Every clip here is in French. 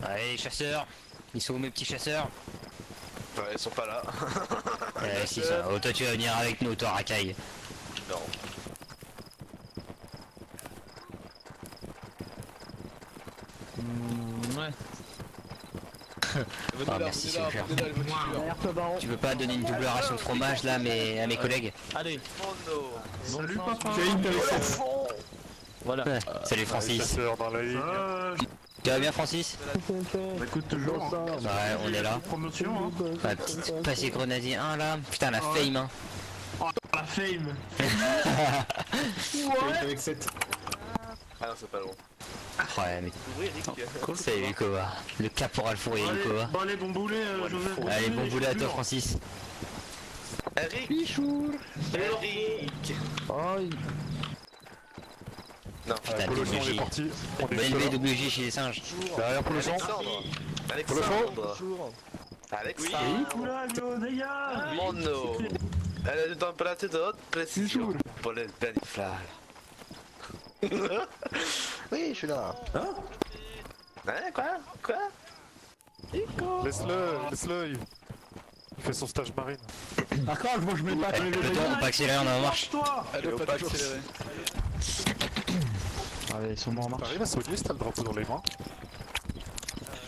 Allez, les chasseurs. Ils sont où mes petits chasseurs? Ouais, ils sont pas là. Si ça. Oh, toi tu vas venir avec nous, toi racaille. Non. Ouais. Venez Ah, là, merci, venez là, c'est venez là, les voitures. Tu veux pas donner une double ration de fromage là à mes collègues? Allez, Oh no. Salut papa. voilà. Ouais. Salut Francis. Dans la ligne. Tu vas bien Francis? Bah, écoute toujours. Ouais, on est là. Promotion hein. Ouais, petit passé grenadier 1 là. Putain la fame hein. La fame. Avec 7. Ah non, c'est pas long. Ouais mais Oui, Eric. salut Koba. Le caporal fourrier Bon, du allez, Koba. bon, allez, bon boulet, Joseph. Allez bon boulet à toi Francis. Eric. Eric. Non. Putain Polo son, on est WJ. parti. On Bonne est élevée WJ chez les singes. derrière Polo son. Alexandre. Alexandre. Coulagno, dégage. Mono. Elle est dans la tête de haute précision. Pour les belles fleurs. Oui, je suis là. Hein, quoi? Laisse-le. Il fait son stage marine. D'accord, moi je mets pas. On peut accélérer, on est en marche. Toi. Elle va pas accélérer. Allez, ils sont morts en marche. T'arrives à soigner si t'as le drapeau dans les mains.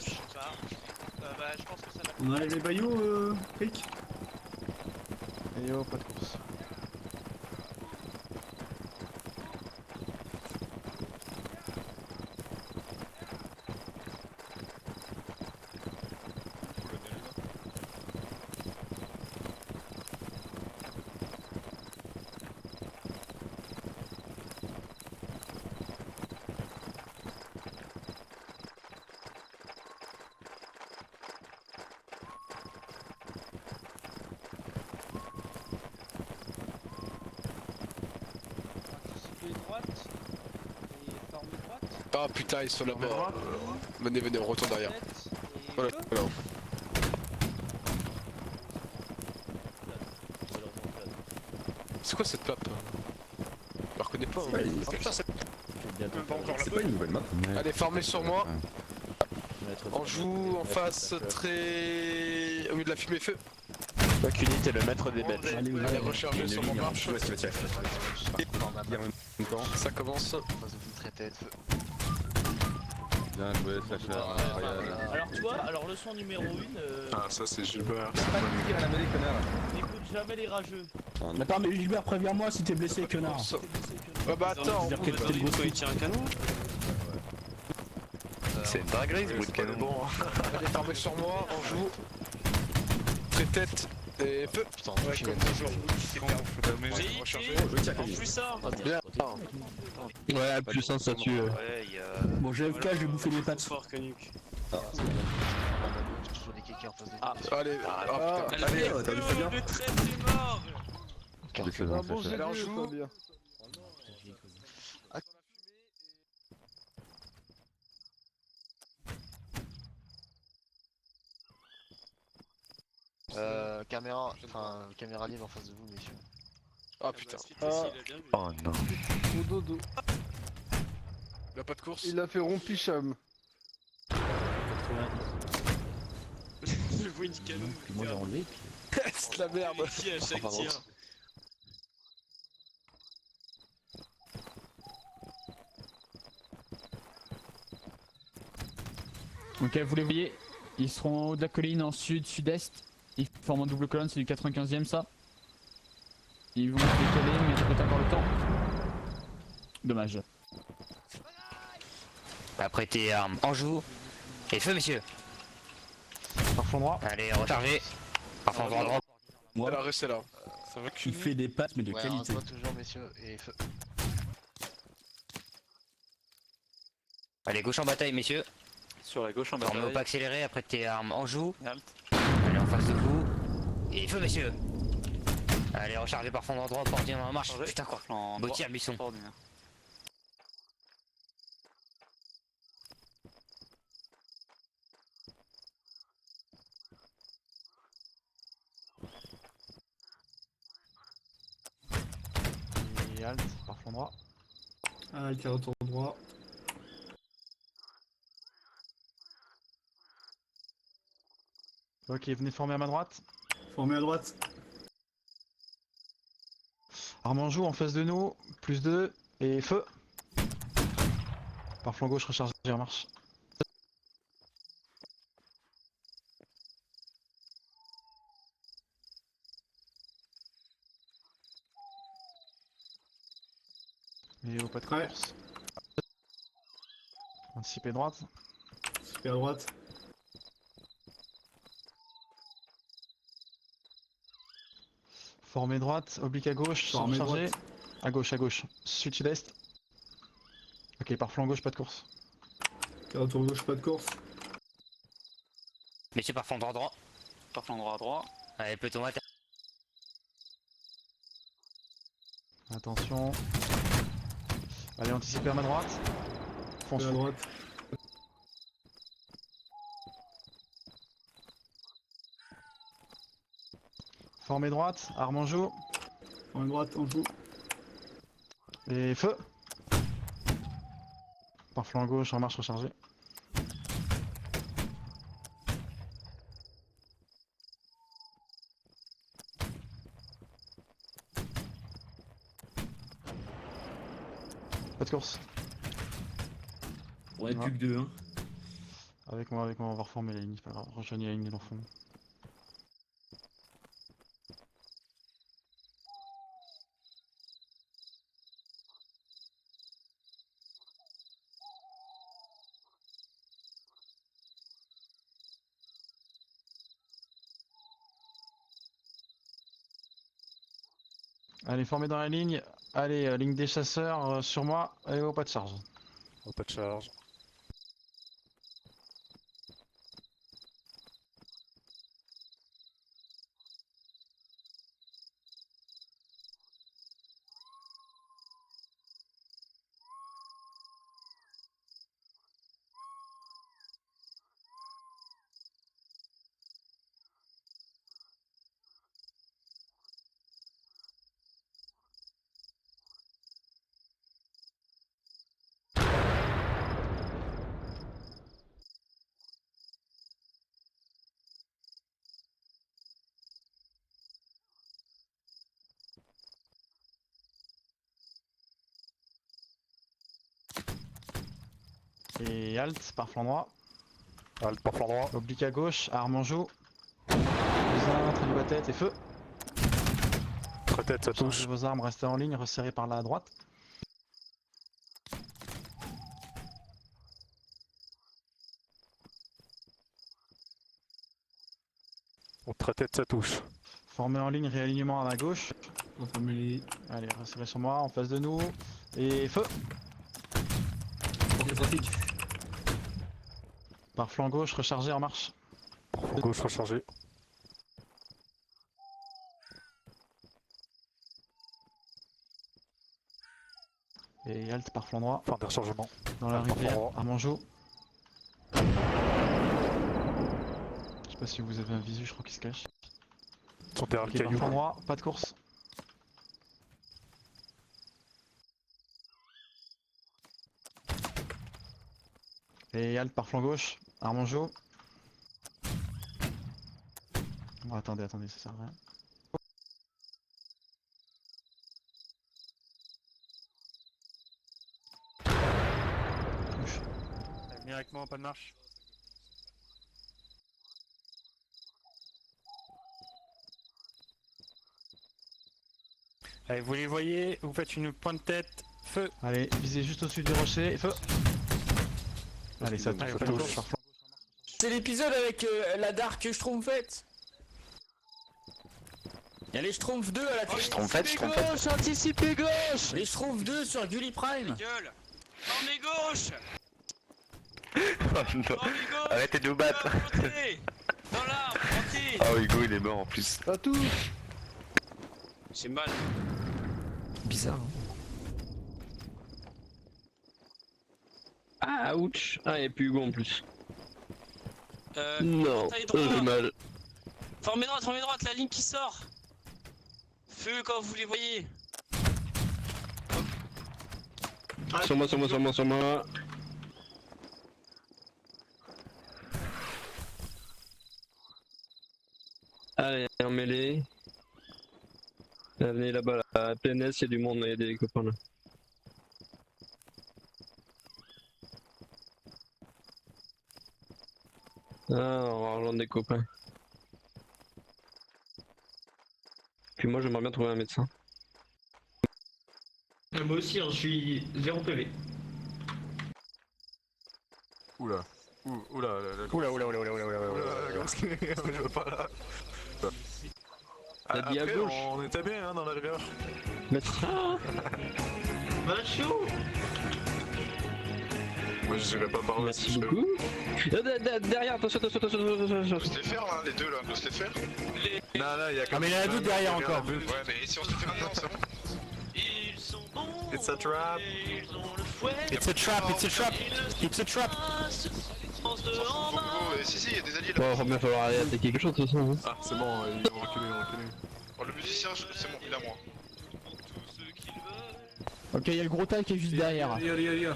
Je sais pas. Bah, je pense que ça va. On a les baillots, Rick. Et yo, pas de course. Anticiper droite et forme droite. Ah putain, ils sont là-bas. Venez, on retourne derrière. Tête et Voilà, feu. voilà. C'est quoi cette map? Je la reconnais pas. Hein. Oh, putain, c'est pas encore C'est pas une nouvelle map. Allez, formez sur moi. On joue en face très... au milieu de la fumée feu. Bakunin, t'es le maître des bêtes. Allez, recharger sur mon marche. Ça commence. Bien joué, Slasher. Alors toi, alors leçon numéro 1, Ah, ça c'est Gilbert. n'écoute jamais les rageux. Attends, mais Gilbert, préviens-moi si t'es blessé, connard. Ouais, bah attends, C'est-à-dire que t'es le gros il tient un canon. c'est une dinguerie ce bout de canon. Bon, allez, fermez sur moi, on joue. Très tête et feu. Putain, ouais, comme toujours. En puissant. Bien. Ouais, plus un ça tue. Bon, GFK, je vais bouffer les pattes. Fort Canuc. Allez, ah putain, allez. T'as vu Fabien? Le trait est mort. Allez, on joue. Caméra libre en face de vous, messieurs. Ah putain. Oh non. Au dodo. Il a pas de course. Il a fait rompicham. Je vois une canon. Moi j'ai enlevé. C'est de la merde. Qui à chaque tir. Ok, vous les voyez, ils seront en haut de la colline en sud-sud-est. Ils forment en double colonne, c'est du 95e ça. Ils vont se décaler, mais j'ai peut-être encore le temps. Dommage. Apprêtez armes en joue. Et feu messieurs. Par fond droit. Allez, rechargez. Parfond droit. Elle a resté là. Ça va Il fait des pattes, mais de Ouais, qualité. un toujours, messieurs, et feu. Allez, gauche en bataille messieurs. Sur la gauche en Formez au bataille. pas accéléré, apprêtez armes en joue. Halt. Allez en face de vous. Et feu messieurs. Allez, rechargez par fond droit, portier en marche. Chargé. Putain quoi. En Beau droit. tir, buisson. Extraordinaire. Et halt, par fond droit. Ah, qui retourne droit. Ok, venez former à ma droite. Formé à droite. Armanjou en face de nous, plus 2, et feu. Par flanc gauche, rechargé en marche. Et au pas de Ouais. course. Anticiper droite. Super à droite. Former droite, oblique à gauche, Formé chargé. droite. À gauche. Sud-sud-est. Ok, par flanc gauche, pas de course. Retour gauche, pas de course. Messieurs, par fond droit. Par flanc droit à droit. Allez, peloton à terre. Attention. Allez, anticiper à ma droite. Fonce. Super à droite. Former droite, arme en joue. Formé droite, on joue. Et feu. Par flanc gauche, en marche rechargée. Pas de course. Ouais, Ouais. plus que 2, hein. Avec moi, on va reformer la ligne, c'est pas grave. Rejoignez la ligne de l'enfant. Allez, formez dans la ligne. Allez, ligne des chasseurs sur moi. Allez, au pas de charge. Oh, pas de charge. Et halte par flanc droit. Halte par flanc droit. Oblique à gauche, arme en joue. Un, trait du bas tête et feu. Très tête, ça touche. Chargez vos armes, restez en ligne, resserrez par la droite. Oh, très tête, ça touche. Formez en ligne, réalignement à ma gauche. On forme les. Allez, resserrez sur moi, en face de nous. Et feu. Formé trafic. Par flanc gauche, rechargé en marche. Par flanc gauche rechargé. Et halte par flanc droit. Fin des rechargements. Dans la Halte par rivière, flanc droit. arme en joue. Je sais pas si vous avez un visu, je crois qu'il se cache. Ils sont derrière Ok, le par caillou. flanc droit, pas de course. Et halte par flanc gauche, arme en joue. Bon, attendez, ça sert à rien. Touche. Venez avec moi, pas de marche. Allez, vous les voyez, vous faites une pointe de tête, feu. Allez, visez juste au-dessus du rocher, et feu. Allez, ça touche, Allez, ça pas de touche. course. Par flanc. C'est l'épisode avec la Dark Schtroumpfette. Y'a les Schtroumpfs 2 à la télé. Schtroumpfette. Gauche, anticipez gauche. Les Schtroumpfs 2 sur Gulli Prime. Gueule. Formez gauche. Non. Formez gauche. Arrêtez de nous battre. Montez. Dans l'arbre, montez. Ah, Hugo, il est mort en plus. À tous. C'est mal. Bizarre. Ah, ouch. Ah, il n'y a plus Hugo en plus. Non. J'ai mal. Formez droite, la ligne qui sort. Feu quand vous les voyez. Sur moi. Allez, en mêlée. Venez là-bas, la PNS, il y a du monde, il y a des copains là. Ah, on va rejoindre des copains. Puis moi j'aimerais bien trouver un médecin. Moi aussi, je suis 0 PV. Oula. Oula, je veux pas là. T'as dit à Après, gauche. on était bien hein, dans la rivière. Médecin. Macho. Moi je dirais pas par là. Merci beaucoup. Derrière, attention. Faut se les faire là, les deux là, faut se les faire. Non, là, y'a Ah mais il y en a d'autres derrière encore. Ouais, mais si on se les fait maintenant, c'est bon. Ils sont bons. It's a trap. Ils ont le fouet. It's a trap, it's a trap, it's a trap. Si, y'a des alliés Bon, va bien falloir aller attaquer quelque chose de toute façon. Ah, c'est bon, ils vont reculer, Oh, le musicien, c'est bon, il a moi. Ok, il y a le gros taille qui est juste derrière. Here.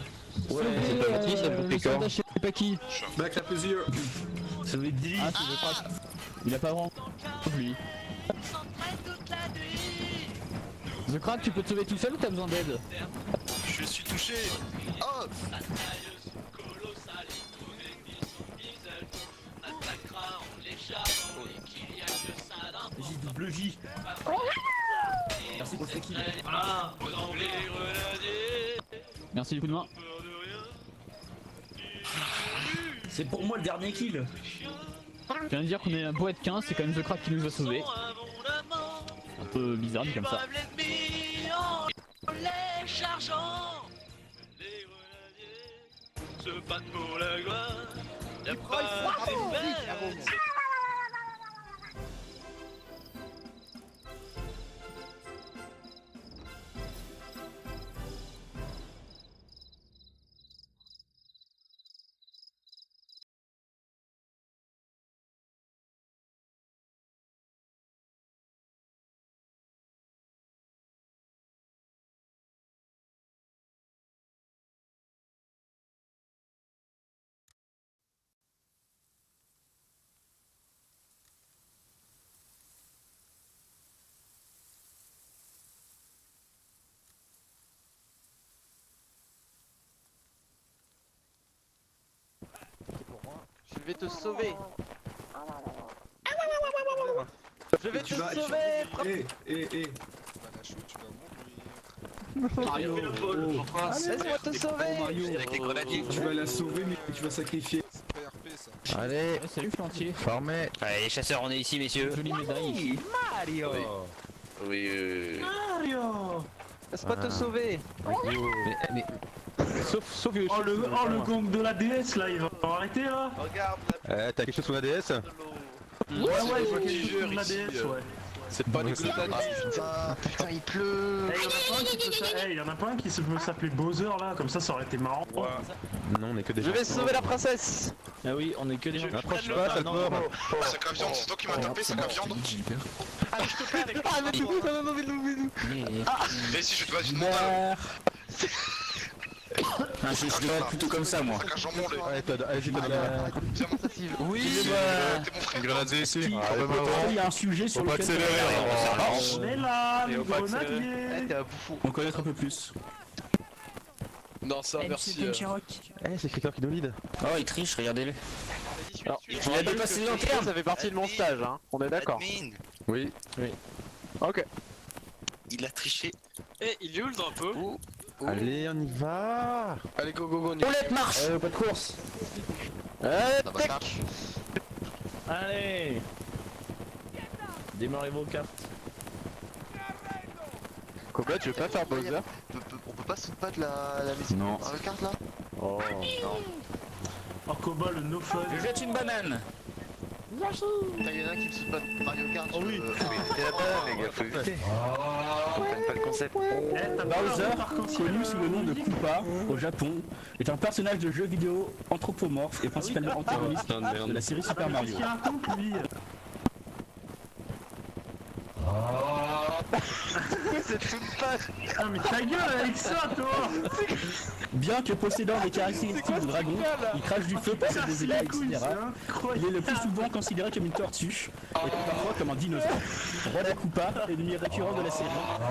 Ouais, c'est pas gentil, ça me Le fait corps. soldat, je sais pas qui. Back up is here. Ça doit être Dilly. Ah, c'est le crack. Il a pas vraiment lui. The Crack, tu peux te sauver tout seul ou t'as besoin d'aide? Je suis touché. Oh. J. Merci pour ce kill. Merci du coup de main. C'est pour moi le dernier kill. Je viens de dire qu'on est un beau être 15, c'est quand même The Crack qui nous a sauvés. Un peu bizarre dit comme ça. Les chargeants, les grenadiers se battent pour la gloire. La preuve est belle. Je vais te sauver. Je vais te Tu vas- sauver. Eh. Mario, laisse-moi te sauver. Mario, tu vas la sauver mais tu vas sacrifier. Allez, Salut Flantier. formé. Allez, les chasseurs, on est ici, messieurs. Jolie médaille. Mario. Oui. Mario. Laisse-moi te sauver. Mais Sauf que. Oh le gang de la DS là, il va arrêter là. Regarde. T'as quelque chose sur la DS? Ouais, je vois quelque chose sur la DS, ouais. C'est pas des glotades. Ah putain, il pleut. Il y en a pas un qui peut s'appeler Bowser là, comme ça aurait été marrant. Non, on est que des Je vais sauver la princesse. Ah oui, on est que des gens. Approche pas, t'as le mort. Sac à viande, c'est toi qui m'as tapé, sac à viande. Ah mais du coup, non. Mais si je dois être mondial. Je devrais être plutôt comme ça moi. Sac à jambon, les. Allez, j'ai pas de Viens, mon frère. Oui. T'es mon frère. grenadier ici. Il y a un sujet sur lequel on est là, le grenadier. T'es un bouffon. On connaître un peu plus. Non, ça, merci. Eh, c'est Critère qui nous lead. Oh il triche, regardez-le. Alors, Il a dépassé le lanterne. ça fait partie de mon stage, hein. On est d'accord. Oui. Ok. Il a triché. Eh, il est où le drapeau? Allez, on y va. Allez, go, On lève marche. pas de course. Tac. Allez. Démarrez vos cartes. Combien tu veux pas faire Bowser? On peut pas se battre la mission Non. par la carte là? Oh non. Oh Koba le no fun. Je jette une banane. Y'en a un qui me saute pas de Mario Kart. Oh oui. T'es là-bas les gars, faut éviter. Ils comprennent pas le concept. Bowser, connu sous le nom de Koopa au Japon, est un personnage de jeu vidéo anthropomorphe et principalement antagoniste de la série Super Mario. c'est une passe. Ah mais ta gueule avec ça toi. Bien que possédant des caractéristiques de dragon, il crache du feu, possède des écailles, etc. Il est le plus souvent considéré comme une tortue, et parfois comme un dinosaure. Roi des Koopas, ennemi récurrent de la série,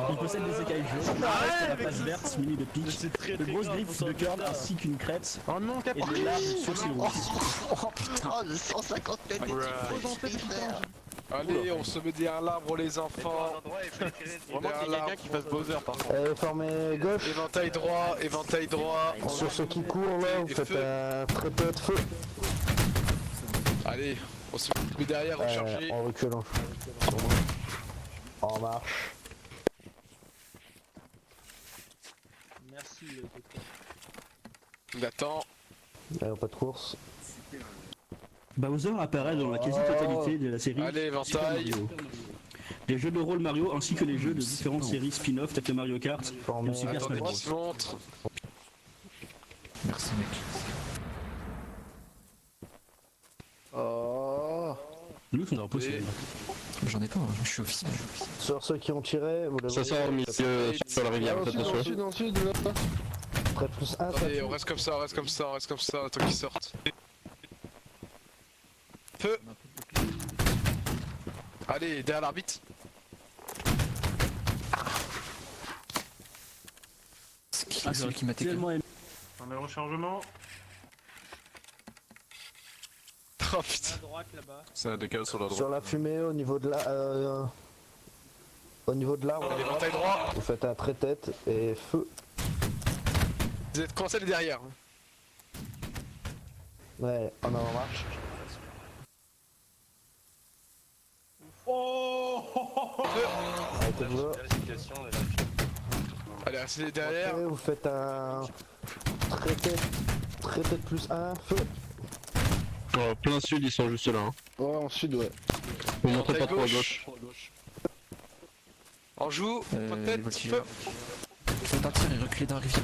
il possède des écailles jaunes, une carapace verte munie de pics, de grosses griffes de cornes ainsi qu'une crête, Oh non, et des larges sourcils rouges. Oh putain, de 150 têtes et Allez, on se met derrière l'arbre les enfants. Vraiment qu'il y ait quelqu'un qui fasse Bowser par contre. Formez gauche. Éventail droit, éventail droit. Sur ceux qui courent là, vous Et faites feu. un très peu de feu. Allez, on se met derrière, recharger. En reculant. En marche. Merci. Il attend. Pas de course. Bowser apparaît dans la quasi-totalité de la série Allez, Super éventail. Mario. Les jeux de rôle Mario ainsi que les jeux de différentes séries spin-off telles que Mario Kart et Super Attendez Smash Bros. qu'il se montre. Merci mec. Oh. Nous, on a repoussé. J'en ai pas, je suis officiel. Sur ceux qui ont tiré, vous le Ça voyez. sort au milieu sur la rivière, faites attention. Dans le sud, là. Près de plus 1, ça Allez, tue. on reste comme ça, on reste comme ça, on reste comme ça, attends qu'ils sortent. Feu. Allez, derrière l'arbitre. C'est celui qui m'a été. Tellement aimé. On est rechargement. Oh putain. C'est un décal sur la droite. Sur la fumée, au niveau de la... Au niveau de l'arbre, Allez, éventail droit. vous faites un trait-tête et feu. Vous êtes commencé à aller derrière. Ouais, en avant marche. Arrêtez-vous là. Allez, restez derrière. Après, vous faites un trait-tête plus 1, feu. Oh, plein sud, ils sont juste là. Hein. Ouais, en sud, ouais. Vous montrez pas trop à gauche. On joue, tête, feu. Faut partir et reculer dans la rivière.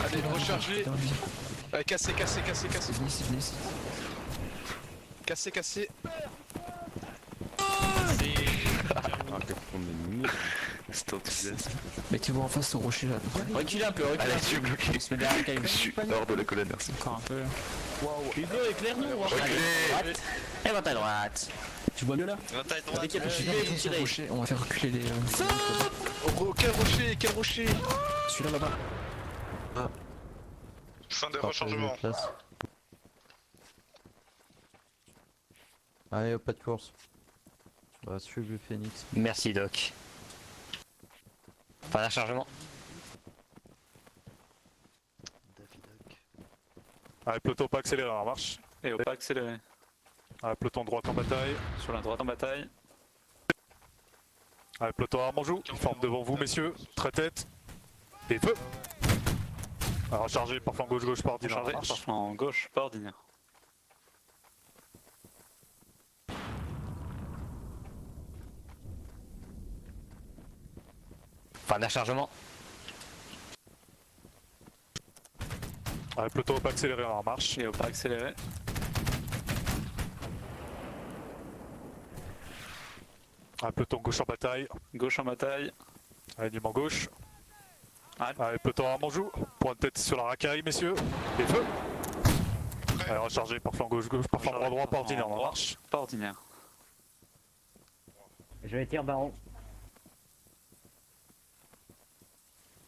Allez, recharger. Dans la rivière. Allez, casser, casser, casser, casser. Venez ici, venez ici. Casser, casser. Mettez-vous en face au rocher là. Reculez un peu, reculez. Allez, je suis bloqué. On se met derrière le caillou. Je suis hors de la colonne, merci. Encore un peu. Hugo, éclaire-nous. Droite. Et va à droite. Tu vois mieux là? Éventail droit. Dès qu'il y a Je vais possibilité, vous sur le tirez. rocher, on va faire reculer les. Quel rocher, quel rocher. Celui-là là-bas. Fin de rechargement. Allez, pas de course. On va suivre le Phoenix. Merci Doc. Fin d'un chargement. Allez, peloton pas accéléré en marche. Et au pas accéléré. Allez, peloton droite en bataille. Sur la droite en bataille. Allez, peloton arme en joue. Forme devant vous, messieurs. Trait tête. Et feu. Alors, chargé par flanc gauche par ordinaire en Chargé marche. par flanc gauche, pas ordinaire. Fin d'un chargement. Allez, peloton pas accéléré en marche. Et au pas accéléré. Allez, peloton gauche en bataille. Gauche en bataille. Alignement gauche. Allez. Allez, peloton arme en joue. Point de tête sur la racaille, messieurs. Et feu. Allez, rechargé par flanc gauche, par flanc droit par ordinaire en marche. Pas ordinaire. Je vais tirer baron.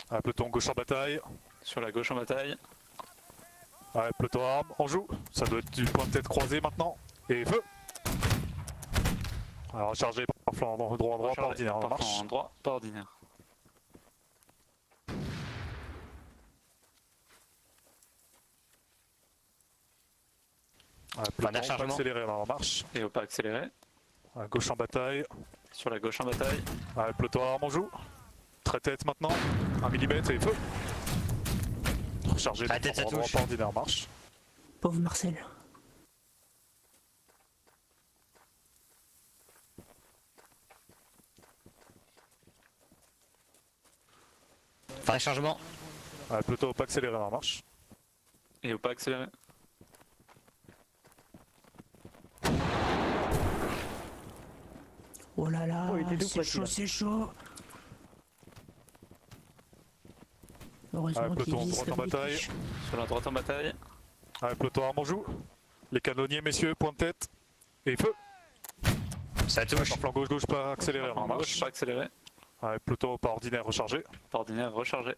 Allez, peloton gauche en bataille. Sur la gauche en bataille. Allez, peloton arme en joue. Ça doit être du point de tête croisé maintenant. Et feu. Alors, rechargé par flanc droit par ordinaire en Par marche. flanc droit, pas ordinaire. Allez, Fin d'un peloton pas chargement. accéléré en marche. Et au pas accéléré. Allez, gauche en bataille. Sur la gauche en bataille. Allez, peloton arme en joue. Trait tête maintenant. 1 mm et feu. Rechargé par Trait tête, ça flanc droit touche. par ordinaire en marche. Pauvre Marcel. Fin d'un chargement. Allez, peloton pas accéléré en marche. Et au pas accéléré. Oh là là, c'est chaud, c'est chaud. Heureusement qu'il peloton vise droite en comme des bataille. piches. Sur la droite en bataille. Allez, peloton à Manjou. Les canonniers, messieurs, point de tête. Et feu. Ça touche. Par flanc gauche, pas accéléré, en marche. Gauche, pas accéléré. Allez, peloton pas ordinaire rechargé. Pas ordinaire, rechargé.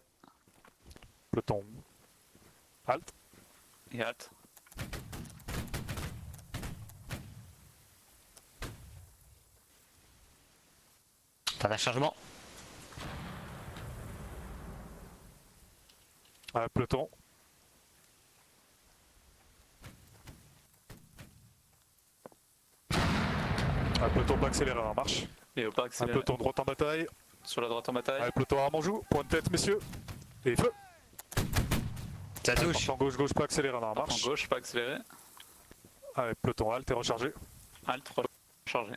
Peloton. Halt. Et halt. T'as un chargement. Allez, peloton. Allez, peloton pas accéléré, en marche. Et pas Allez, accéléré. peloton droite en bataille. Sur la droite en bataille. Allez, peloton à Manjou. Point de tête, messieurs. Et feu. Ça Allez, touche. par flanc gauche, pas accéléré, en En marche. gauche, pas accéléré. Allez, peloton halt et rechargé. Halt, rechargé.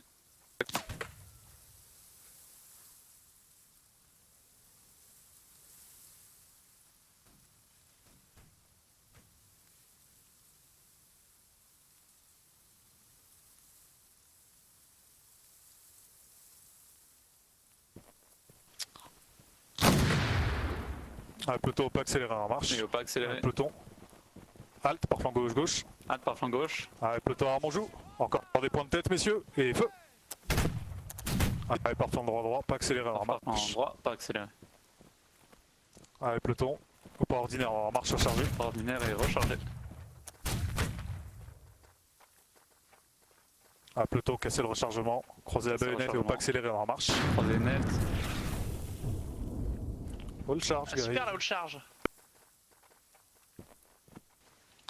Allez, peloton pas accéléré, en marche. Et pas accéléré. Allez, peloton. Halt par flanc gauche. Halt par flanc gauche. Allez, peloton à Manjou. Encore des points de tête, messieurs. Et feu. Allez, par flanc droit, pas accéléré, en En marche. droit, pas accéléré. Allez, peloton. Ou pas ordinaire, en marche rechargé. Pas ordinaire et rechargé. Allez, peloton, casser le rechargement. Croiser la Casser le baïonnette et au pas accéléré, en marche. Croisé net. All charge, Gary. Super la haute charge.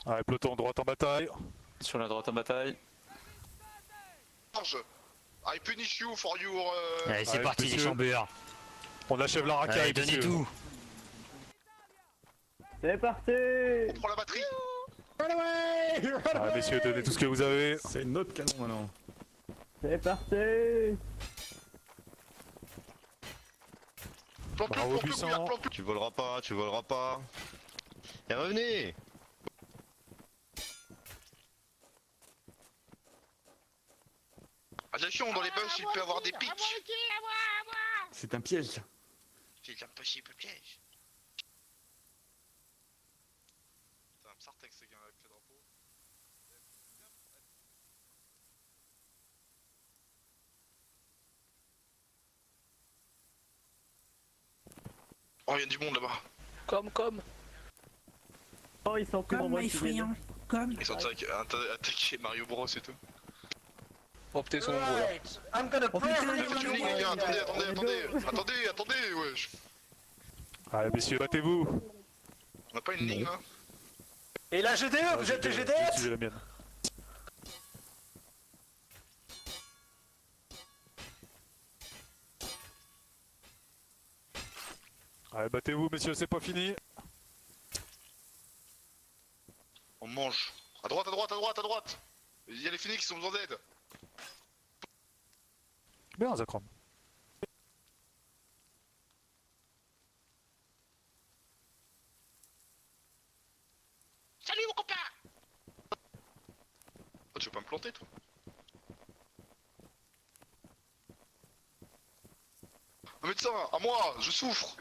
Allez, peloton droite en bataille. Sur la droite en bataille. I punish you for your... Allez, c'est Allez, parti, les messieurs. chambeurs. On achève la racaille, Allez, donnez messieurs. tout. C'est parti. On prend la batterie. Allez, messieurs, donnez tout ce que vous avez. C'est notre canon maintenant. C'est parti. Bravo, Buisson. Tu voleras pas, tu voleras pas. Et revenez. Attention, dans les bus, il peut y avoir des pics. C'est un piège. C'est un possible piège. C'est un Sartex, ce gars, avec le drapeau. Oh, il y a du monde là-bas. Comme. Oh, ils sont Comme my friend. Comme. Ils sont attaqués Mario Bros et tout. Optez son gros là. Attendez, wesh. Allez, messieurs, battez-vous. On a pas une ligne là. Et la GDE, vous êtes les GDF? J'ai la mienne. Allez, battez-vous, messieurs, c'est pas fini. On mange. À droite. Il y a les phoenix qui ont besoin d'aide. Bien, Zakram. Salut mon copain. Oh, tu veux pas me planter toi? Un médecin, à moi, je souffre.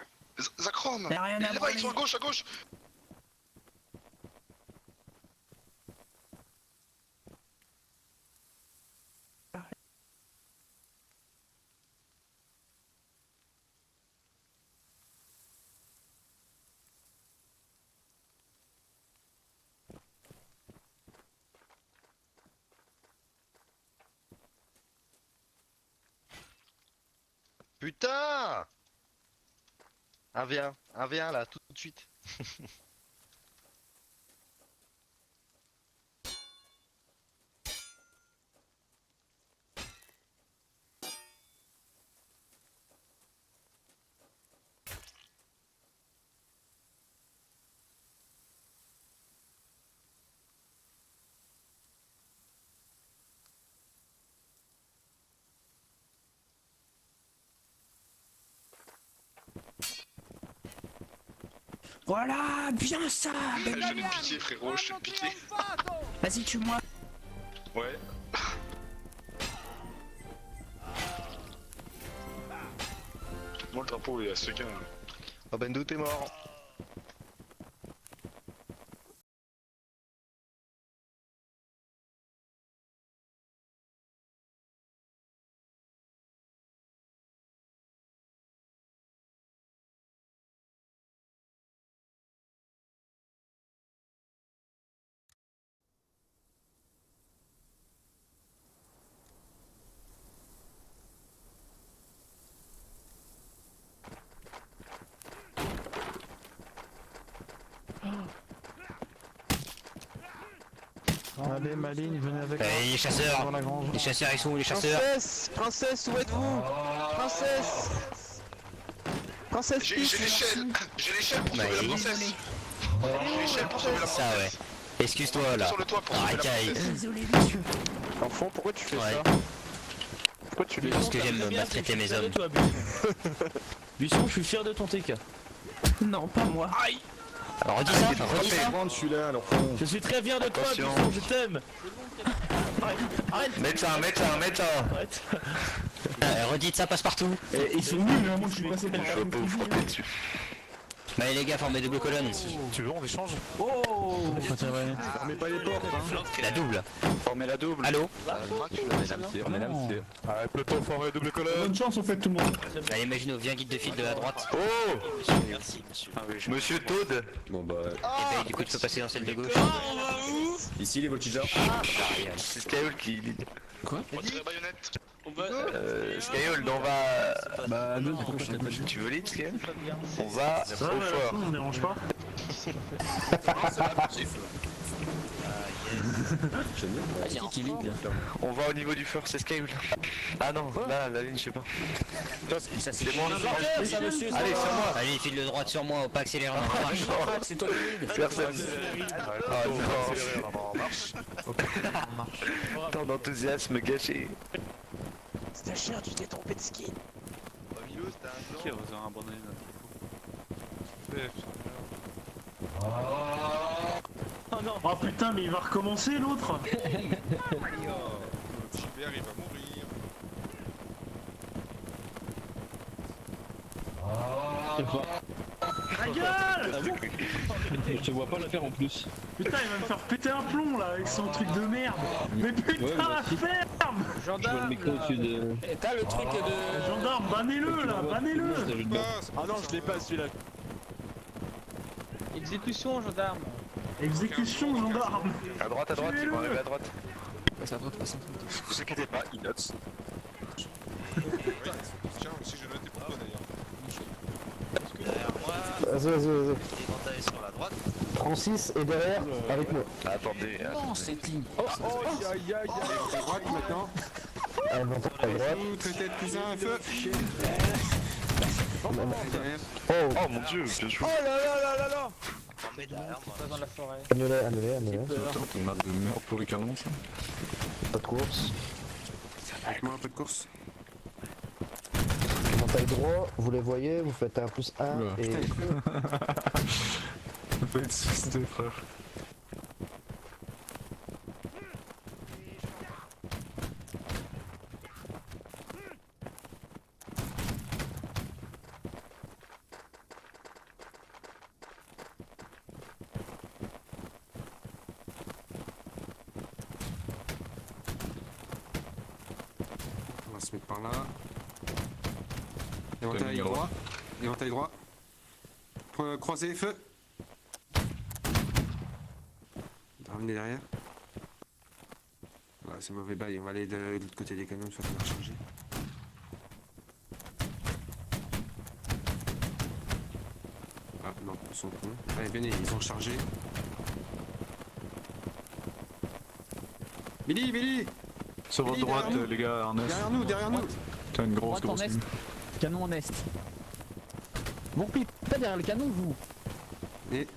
Zakram. Y'a rien à Là-bas, ils sont à gauche. Putain. Un V1 là, tout de suite. Voilà, bien ça. J'ai une pitié frérot, je suis une pitié. Vas-y, tue-moi. Ouais. Moi le drapeau il est à ce gars. Oh Bendou t'es mort. Allez, ma ligne, venez avec moi. Les chasseurs, Dans la grange. les chasseurs ils sont où les chasseurs? Princesse, où êtes-vous? Princesse. Princesse, J'ai l'échelle pour Bah, sauver la il- princesse. J'ai l'échelle pour sauver la Ça ouais. princesse. Excuse-toi là. Sur le toit pour sauver la Racaille. princesse. Enfant, pourquoi tu fais Ouais. ça? Pourquoi tu Parce que j'aime maltraiter mes hommes. Buisson, je suis fier de ton TK. Non, pas moi. Alors redis ça, redis ça. celui-là, l'enfant. Je suis très fier de toi, Attention. Buisson, je t'aime. Arrête. Médecin. Arrête. Redites ça passe partout. Ils sont nuls, hein, moi je suis passé par Je vais pas vous frotter dessus. Bah les gars, formez double colonne. Tu veux, on échange? Faut tirer. Fermez pas les portes, hein. La double. Formez la double. Allô? Allez, peloton, formé double colonne. Bonne chance en fait tout le monde. Allez Maginot, viens guide de file de la droite. Oh Merci, monsieur. Monsieur Toad. Bon bah, Et bah du coup tu peux passer dans celle de gauche. ici les voltigeurs. C'est Skyhold qui lead. Retirez baïonnette. On va. Skyhold, on va... Bah non, Tu veux lead, Skyhold? On va au fort. on dérange pas. On va au niveau du fort, c'est Skyhold. Ah non, là, la ligne, je sais pas. C'est moi, Ça, monsieur, ça Allez, va. sur moi. Allez file de droite sur moi, pas accélérer en marche. C'est toi le lead. Personne. Ah On marche. non, tant d'enthousiasme gâché. Stacher, tu t'es trompé de ski. Qui a osé abandonner notre Oh non. Oh putain, mais il va recommencer l'autre. Gilbert, il va mourir. Ta gueule. Je te vois pas le faire en plus. Putain, il va me faire péter un plomb là avec son truc de merde. Mais putain, ferme. Je vois le micro au-dessus de. T'as le truc de. Gendarme, bannez-le là, bannez-le. Ah non, je l'ai pas celui-là. Exécution, gendarme. Exécution, gendarme. À droite, ils vont arriver à droite. Vous inquiétez pas, il note. Tiens, aussi j'ai noté pour toi d'ailleurs. derrière moi. Vas-y. Éventail sur la droite. Francis est derrière avec moi. Attendez. Non, cette ligne. Droite maintenant. Elle va à droite. Traité de plus un, feu. Oh mon dieu, bien joué. Mais derrière moi. Dans la forêt. Annulez. Une map de merde pour les canons, ça. Pas de course. Avec moi un peu de course. Éventail droit, vous les voyez, vous faites un plus 1 Oula. et... Faut être susté, frère. On va se mettre par là. Éventail droit. Éventail droit. Croisé, feu. Ramenez derrière. Voilà, c'est mauvais bail. On va aller de l'autre côté des canons une fois qu'on a chargé. Ah non, ils sont cons. Allez, venez, ils ont chargé. Billy Sur votre Billy, droite, derrière nous. les gars, un est. Derrière nous T'as une grosse Droite en est. ligne. Canon en est. Vous repliez pas derrière le canon, vous. Et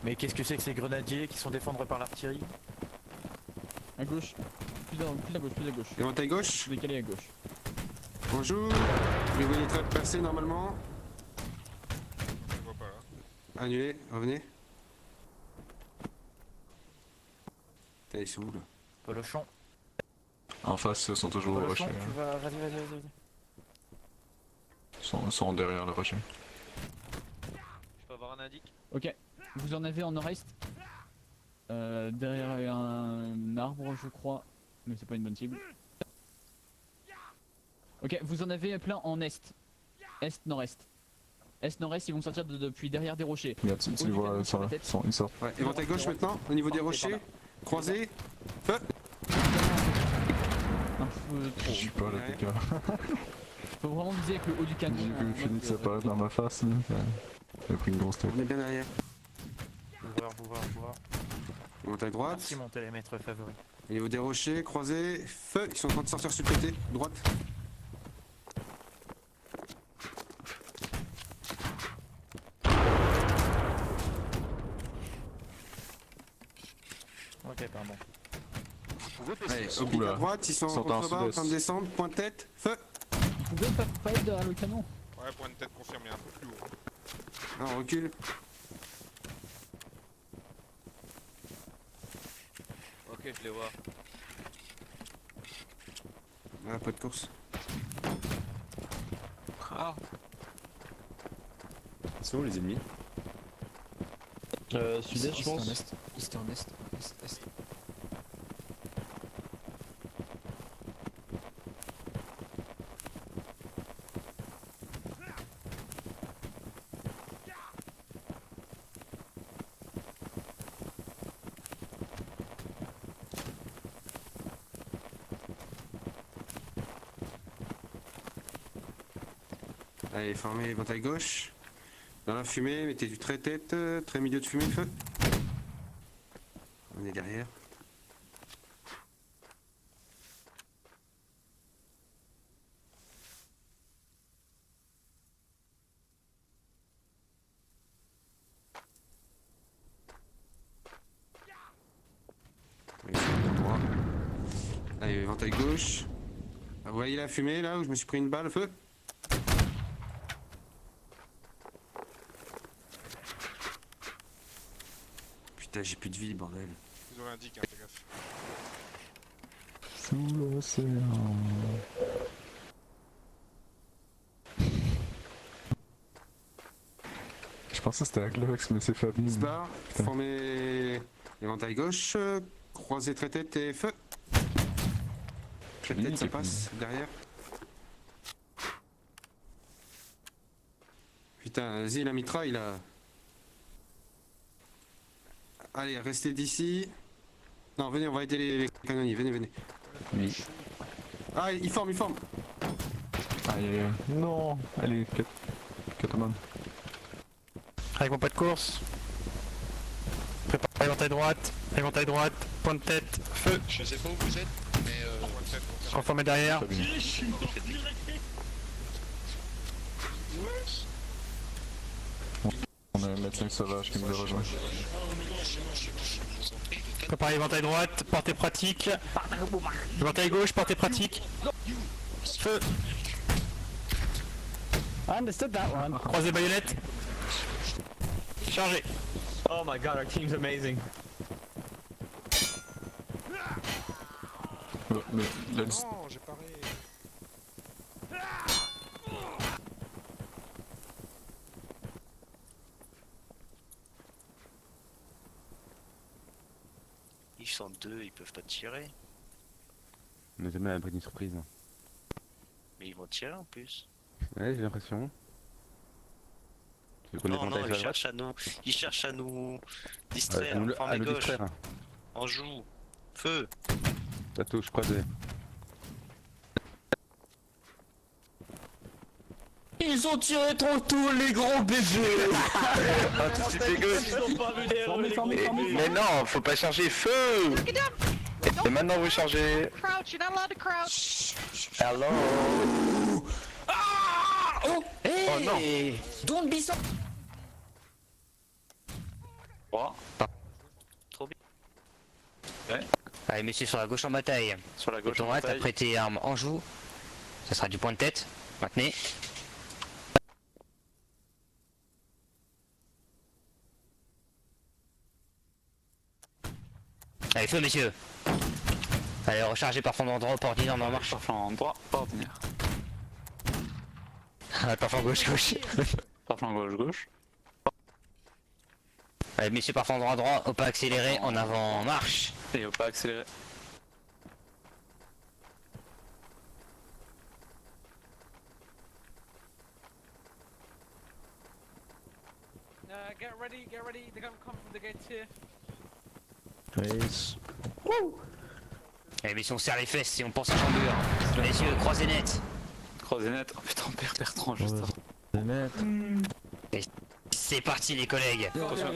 Mais qu'est-ce que c'est que ces grenadiers qui sont défendus par l'artillerie? À gauche. Plus à gauche. éventail gauche. Décalé à gauche. Bonjour. Les voyez très percés normalement. Annulé, revenez. Putain, ils sont où là? Polochon. En face, ils sont toujours au Polochon, rocher. tu vas... Vas-y. Ils sont derrière le rocher. Je peux avoir un indice. Ok. Vous en avez en nord-est. Derrière un arbre, je crois. Mais c'est pas une bonne cible. Ok, vous en avez plein en est. Est-nord-est. Est-nord-est, ils vont sortir depuis derrière des rochers. Regarde, tu le vois, ils sortent. Ouais, éventail gauche maintenant, au niveau des rochers. Croisé. Feu. Un peu Je trop. suis pas là, les gars. Faut vraiment viser avec le haut du canon. J'ai vu Phoenix apparaître dans ma face, là. J'ai pris une grosse tête. On est bien derrière. Voir. Monte à droite. Merci mon télémètre favori. Au niveau des rochers, croisés, feu, ils sont en train de sortir sur le côté, droite. Ok, pardon. Allez, au pic à droite, ils sont en contrebas, en train de descendre, point de tête, feu. Vous pouvez pas être derrière le canon? Ouais, point de tête confirmé, un peu plus haut. Non, on recule. Ok, je les vois. Ah, pas de course. Ah. C'est où les ennemis? Sud-est, je pense. Est en est. Est. Allez, formez éventail gauche. Dans la fumée, mettez du trait tête, trait milieu de fumée, feu. On est derrière. Allez, éventail gauche. Vous voyez la fumée là où je me suis pris une balle, feu. Putain, j'ai plus de vie, bordel. Ils ont l'indique, hein, fais gaffe. Sous l'océan. Je pensais que c'était la Glox, mais c'est Fabien. Star, formez éventail gauche, croisez trait tête et feu. Trait tête, ça passe derrière. Putain, vas-y, la mitraille là. Allez, restez d'ici. Non, venez, on va aider les canonniers, venez. Oui. Ah, il forme. Aïe, non. Allez, Cataman. Avec mon pas de course. Préparez éventail droite, point de tête, feu. Je sais pas où vous êtes, mais point de tête confirmé. Reformé derrière. Je suis mort direct. On a un médecin sauvage qui nous a rejoint. Préparez éventail droite, portée pratique. Éventail gauche, portée pratique. Feu. I understood that one. Croisez baïonnette. Chargez. Oh my god, our team's amazing. Mais la Non, j'ai paré. Ils sont deux, ils peuvent pas tirer. On est jamais à l'abri d'une surprise. Mais ils vont tirer en plus. Ouais, j'ai l'impression. Non, ils cherchent à nous distraire. À nous distraire. En joue. Feu. La touche croisée. Ils ont tiré trop tôt les gros bébés. Ah, tout c'est dégueu. Mais non, faut pas charger. Feu. Et maintenant vous chargez. Crouch, you're not allowed to crouch. Hello. Oh, hey, oh non. Don't be so. Oh. Trop bien. Ouais. Allez, messieurs, sur la gauche en bataille. Sur la gauche en droite, bataille. apprêtez armes en joue. Ça sera du point de tête. Maintenez. Allez, feu, messieurs. Allez, rechargez par flanc droit, pas ordinaire, en marche. Par flanc droit, pas ordinaire. Par flanc gauche. Par flanc gauche. Allez, messieurs, par flanc droit, au pas accéléré, en avant, marche. Et au pas accéléré. Get ready, they're gonna come from the gates here. Nice. Allez, messieurs, on serre les fesses et on pense à chambure. Messieurs, croisez net. Croisez net. Oh putain, on perd Bertrand juste avant. C'est net. C'est parti les collègues. Attention.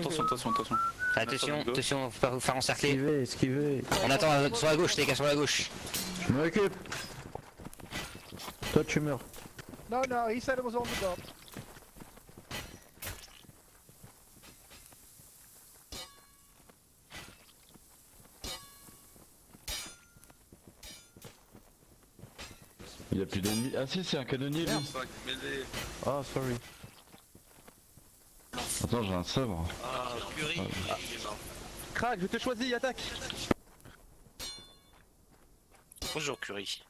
Attention, faut pas vous faire encercler. Esquivez. On attend sur la gauche, les gars, sur la gauche. Je m'occupe. Toi tu meurs. No, he said it was on the dot. Il a plus d'ennemis. Ah si, c'est un canonnier lui. Ah, sorry. Attends, j'ai un sabre. Ah, Curie. Crac, je t'ai choisi, attaque. Bonjour, Curie.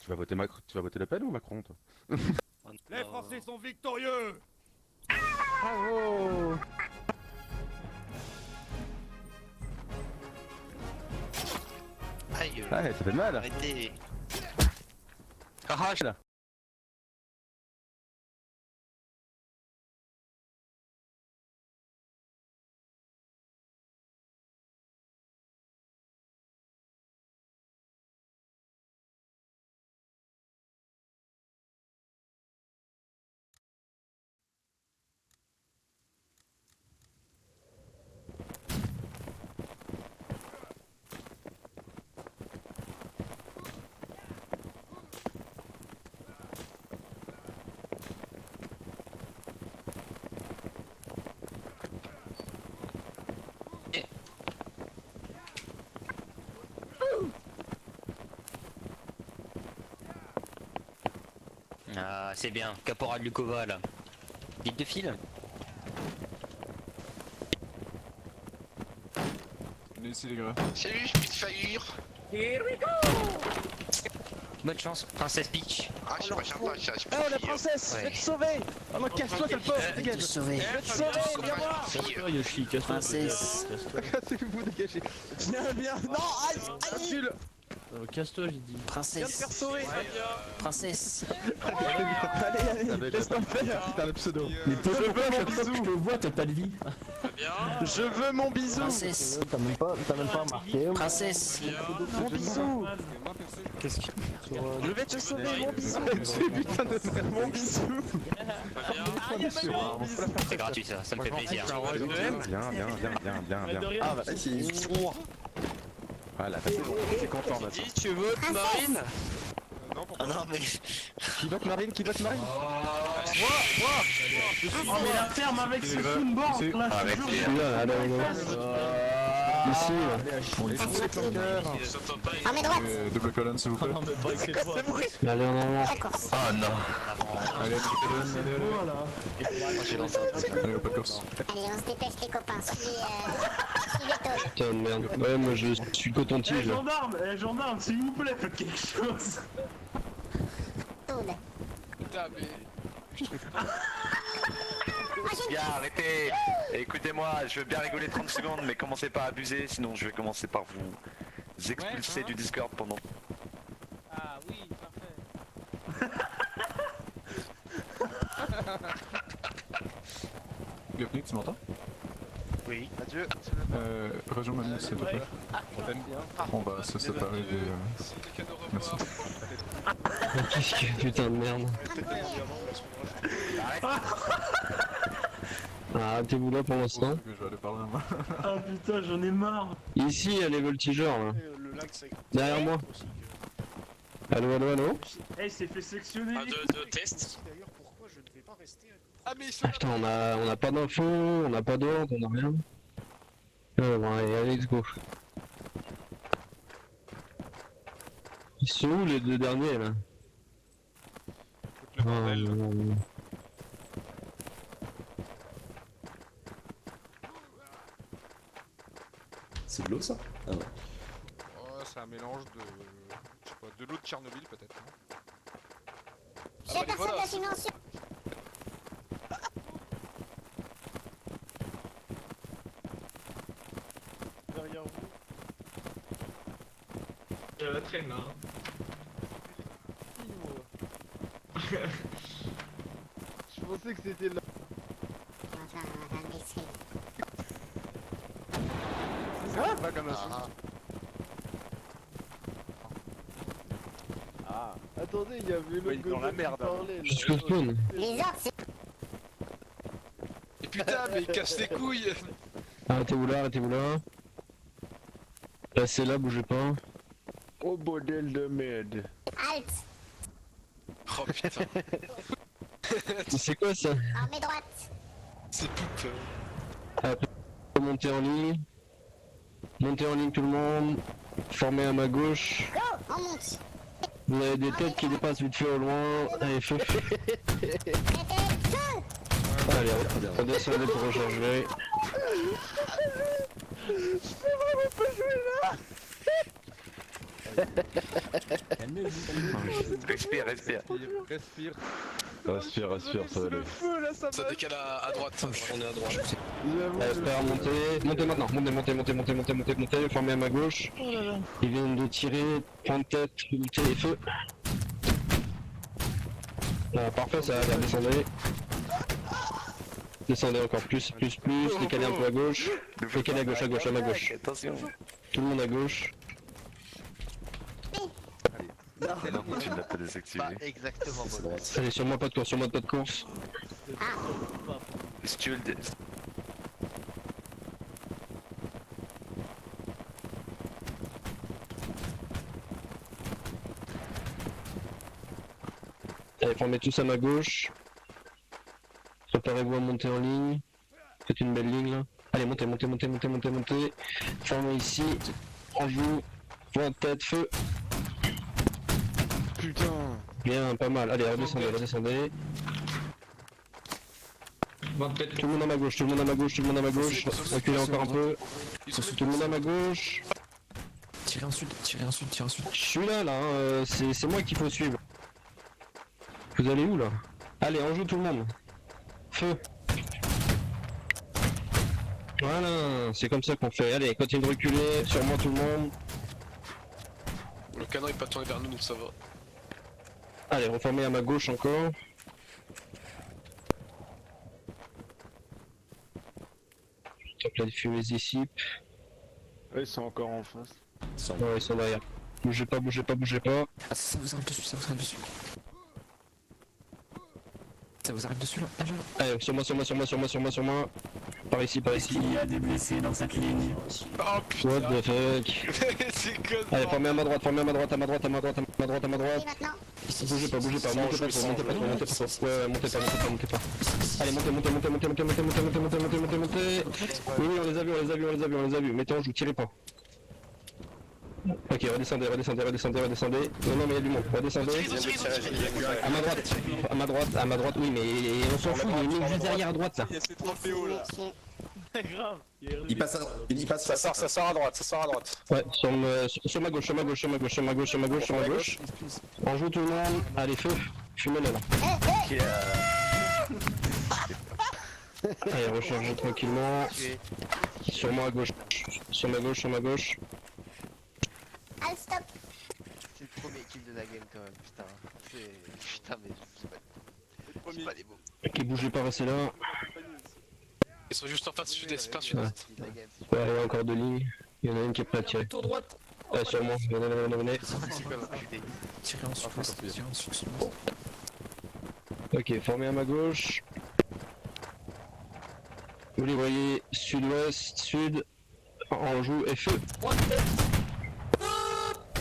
Tu vas voter Le Pen ou Macron, toi? Les Français sont victorieux. Bravo. Aïe. Ouais, ça fait mal. Arrêtez. Arrache là. Ah, c'est bien, Caporal Lukova là. Guide de fil. Venez ici les gars. Salut, Spitfire. Here we go. Bonne chance, Princesse Peach. Ah, je suis pas sympa, je suis Oh la princesse, je vais te sauver. Oh non, casse-toi, sale pauvre, dégage. Je vais te sauver, viens voir. Casse-toi Yoshi, casse-toi. Princesse. Cassez-vous, dégagez. Viens, non, aïe. Casse-toi, j'ai dit. Viens te Princesse. faire sauver. Princesse. Allez, laisse-moi faire. T'as le pseudo. Mais t'es je te vois, t'as pas de vie. Je veux mon bisou. Princesse. T'as même pas remarqué. Princesse. Mon bisou. Qu'est-ce que... Je vais te sauver, mon bisou. Putain de frère, mon bisou. C'est gratuit ça me fait plaisir. Viens. Ah bah si. Voilà, t'es content là. Dis, tu votes Marine? Ah non mais. Qui vote Marine? Oh mais la ferme avec ce Foonboard là, je te jure. Ici, On les fout les flanqueurs. Double colonne s'il vous plaît. allez en avant. Oh non. Allez, double colonne, allez. Allez, pas de course. Allez, on se dépêche les copains, suivez Toad. Putain de merde. Ouais, moi je suis coton-tige. Gendarme, s'il vous plaît, faites quelque chose. Toad. Putain, mais... Gars, arrêtez. Écoutez-moi, je veux bien rigoler 30 secondes, mais commencez pas à abuser, sinon je vais commencer par vous expulser du Discord pendant... Ah oui, parfait. Gopnik, tu m'entends? Oui. Adieu. Rejoins ma s'il te plaît. On va se séparer des... Merci. Qu'est-ce que putain de merde. Arrêtez-vous là pour l'instant. Je vais aller parler à moi. Ah putain, j'en ai marre. Ici, il y a les voltigeurs là. Derrière moi. Allô. Eh, il s'est fait sectionner. De test. Ah mais Putain, on a pas d'infos, on n'a pas d'ordre, on a rien. Bon, allez, let's go. Ils sont où les deux derniers là? Non. C'est de l'eau ça? Ah ouais. Oh, c'est un mélange de... Je sais pas, de l'eau de Tchernobyl peut-être. J'ai personne de silencieux. Derrière vous. Il y a la traîne là. Je pensais que c'était là. Ah, pas comme ça. Ah, attendez, il y avait le dans la merde. Jusqu'au spawn. Les ordres, c'est... Et putain, mais il casse les couilles. Arrêtez-vous là, arrêtez-vous là. Passez là, bougez pas. Oh bordel de merde. Halt. Oh putain. C'est quoi ça? Armée droite. C'est poupe. Après, montez en ligne. Montez en ligne tout le monde. Formez à ma gauche. Go, on monte. Vous avez des têtes qui dépassent vite fait au loin. Allez, feu. Allez, redescendez pour recharger. Je peux vraiment pas jouer là. Respire, respire. Respire. Respire, ça va aller. Le feu là, ça Ça va. décale à droite. On est à droite. J'espère monter. Montez maintenant. Montez. Formez à ma gauche. Ils viennent de tirer. Prendre tête, montez et feu. Ah, parfait, ça va aller, descendez. Descendez encore plus. Décalez un peu à gauche. Décalez à gauche, à ma gauche. Attention. Tout le monde à gauche. Non, tu ne l'as pas désactivé. Exactement. Allez, sur moi pas de course, Si tu veux le... Allez, formez tous à ma gauche. Préparez-vous à monter en ligne. Faites une belle ligne là. Allez, montez. Formez ici. En joue. Point de tête, feu. Putain. Bien, pas mal. Allez, redescendez. Tout le monde à ma gauche. Reculez encore un peu. Tout le monde à ma gauche. Tirez ensuite. Je suis là, hein. C'est moi qu'il faut suivre. Vous allez où là? Allez, on joue tout le monde. Feu. Voilà, c'est comme ça qu'on fait. Allez, continuez de reculer. Sur moi tout le monde. Le canon est pas tourné vers nous, donc ça va. Allez, reformez à ma gauche encore. Top la diffuse ici. Ouais, ils sont encore en face. Ouais, ils sont derrière. Bougez pas. Ah, ça vous arrive dessus. Ça vous arrive dessus là. Allez, sur moi. Par ici. Il y a des blessés dans cette ligne. Oh putain. What the fuck. C'est con. Allez, formez à ma droite. Et maintenant. Bougez pas, montez pas trop. Ouais, montez pas. Allez, montez. Oui, on les a vus. Mettez en joue, tirez pas. Ok, redescendez. Non, mais il y a du monde. Redescendez. À ma droite, oui, mais on s'en fout, il y a une ligne juste derrière à droite là. Il y a ces troféos là. C'est grave. Il passe Ça sort à droite. Ouais, sur ma gauche. On joue tout le monde. Allez, feu. Fumez-le là. Allez, rechargez tranquillement. Sur moi à gauche. Sur ma gauche. Halt, stop. C'est le premier kill de la game quand même, putain. Putain, mais c'est pas des mots. Ok, bougez pas, restez là. Ils sont juste en face sud-est, pas Ouais. sud-est. Ouais, il y a encore deux lignes. Il y en a une qui est prête à tirer. Tour droite. Sur moi, venez. Tirez ensuite. Ok, formez à ma gauche. Vous les voyez sud-ouest, sud. En joue et feu.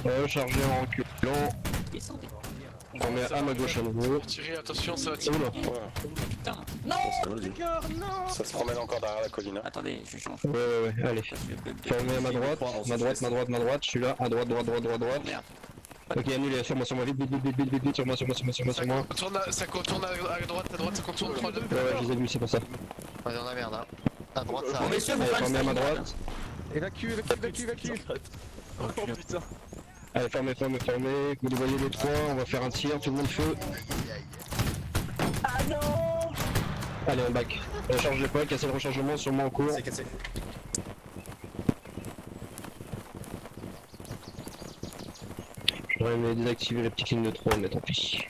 Rechargez en reculant. Formez à ma gauche à nouveau. Tirez, attention, ça va tirer. Oula. Putain. Ça se promène encore derrière la colline. Attendez, je change. Ouais, allez. Formez à ma droite. Ma droite. Je suis là. À droite. Ok, annulez, sur moi, vite, sur moi. Ça contourne à droite, ça contourne 3 2. Ouais, je les ai vus, c'est pour ça. On est dans la merde, hein. À droite, ça Bon, arrive. messieurs, Allez, formez à ma droite. Évacue. Oh putain. Allez, formez. Vous les voyez les trois, on va faire un tir, tout le monde feu. Ah non. Allez, on back. Rechargez pas, cassez le rechargement, sur moi en cours. C'est cassé. J'aurais aimé désactiver les petites lignes de 3, mais tant pis.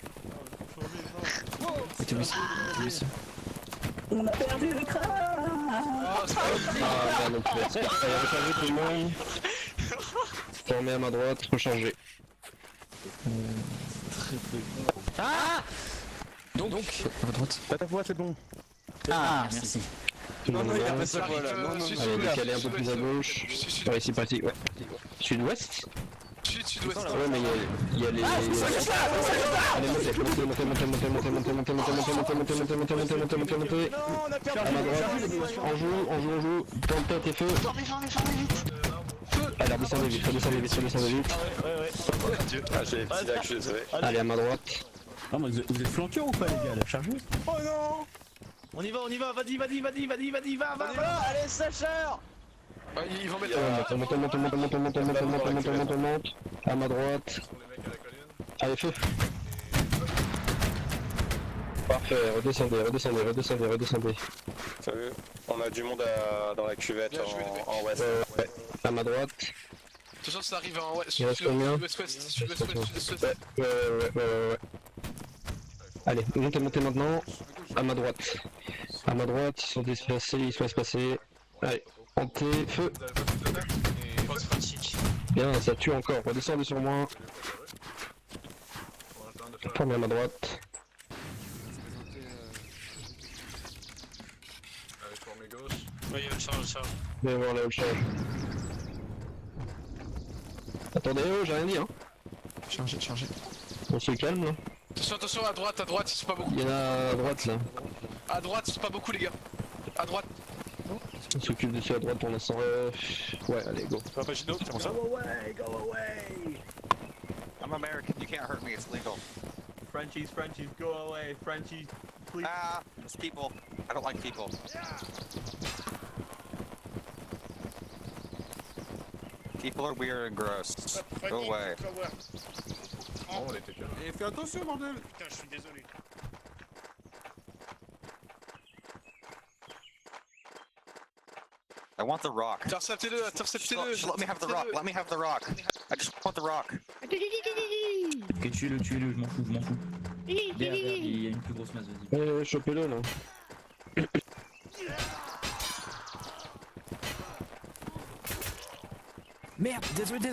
On a perdu le crâne. Ah, bah non plus. Allez, rechargez tout le monde. Formez à ma droite, rechargez. Ah Donc, à droite. T'as ta voix, c'est bon. Ah, merci. Non, non, il a pas sa voix là. Non, non, Allez, décaler un peu plus à gauche. Par ici, par ici, ouais. Sud-ouest. Sud-ouest. Ouais, mais il y a les... Allez, montez. À ma droite, on joue. Tempête et feu. Allez, redescendez vite. Ah, j'ai des petits lacs, je suis désolé. Allez, à ma droite. Ah, mais vous êtes flanqueurs ou pas, les gars, là? Chargez. Oh non. On y va, vas-y, va. Allez, Sacha. Ils vont mettre Monte. À ma droite. Allez, feu. Parfait, redescendez. Salut. On a du monde dans la cuvette en ouest. Ouais. À ma droite. Attention, ça arrive en Il reste combien? sud-ouest. Ouais. Allez, montez maintenant. À ma droite, ils sont espacés. Allez, montez, feu. Bien, ça tue encore. Redescendez sur moi. Formez à ma droite. Allez, formez gauche. Oui, il y a le charge. Viens voir là où le charge. Attendez, j'ai rien dit, hein. Chargez. On se calme là. Attention, à droite, ils sont pas beaucoup. Il y en a à droite là. À droite, ils sont pas beaucoup, les gars. À droite. On s'occupe de ceux à droite pour l'instant. Ouais, allez, go. Papagino, c'est bon ça? Go away. I'm American, you can't hurt me, it's legal. Frenchies, go away. Frenchies, please. Ah, it's people. I don't like people. People are weird and gross. Go away. Oh, on était calme. Et fais attention, bordel. Putain, je suis désolé. I want the rock. Interceptez-le. Just let me have the rock. I just want the rock. Ok, tuez-le, je m'en fous. Derrière, il y a une plus grosse masse, vas-y. Chopez-le là. Merde, désolé.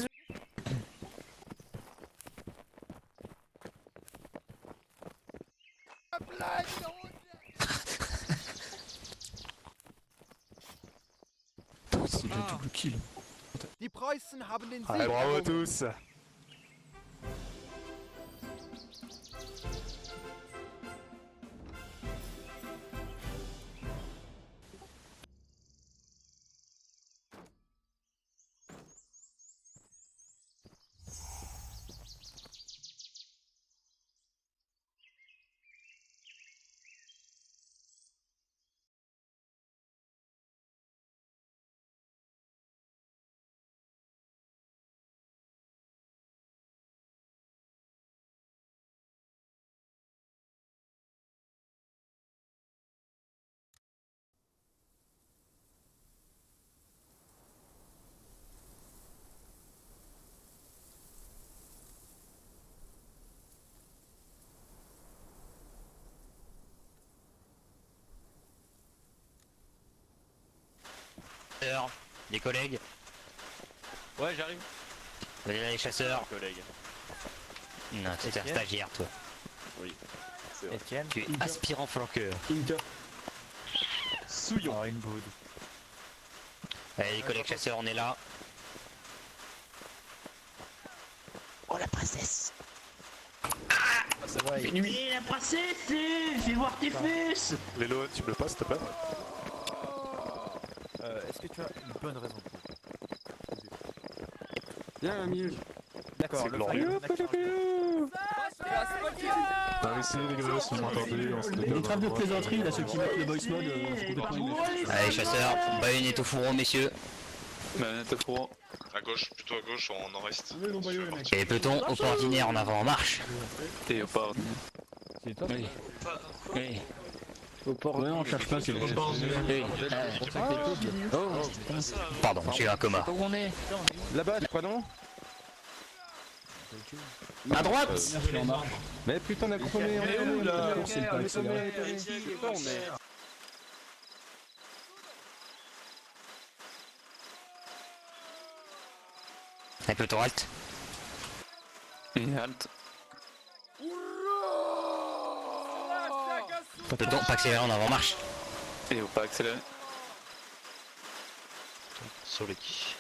C'est le double kill. Allez, bravo à tous. Les collègues. Ouais, j'arrive. Vous allez là, les chasseurs. Collègue. Non, tu es un stagiaire, toi. Oui. Etienne. Tu es aspirant flanqueur. Souillon. Allez, les collègues chasseurs, on est là. Oh la princesse. Il fait nuit. La princesse, fais voir tes fesses. Lélo, tu me le passes, s'il te plaît? Est-ce que tu as une bonne raison pour Viens, Amil. D'accord, C'est glorieux. Par ici, les gars, si vous m'entendez, on se Les trappes de plaisanterie, là, ceux qui mettent le voice mode, Allez, chasseurs, baïonnette au fourreau, messieurs. Baïonnette au fourreau. Plutôt à gauche, en nord-est. Et peloton au port ordinaire en avant, en marche. T'es au port ordinaire. C'est toi? Oui. Au port ordinaire, on cherche pas, c'est le port Pardon, j'ai eu un coma. Où on est? Là-bas, quoi non? À droite. Mais putain, on a consommé, on est où là? C'est le pack, Et peloton halte. Et halte. Peloton, pas accélérer en avant, marche. Et faut pas accélérer. Sur les qui.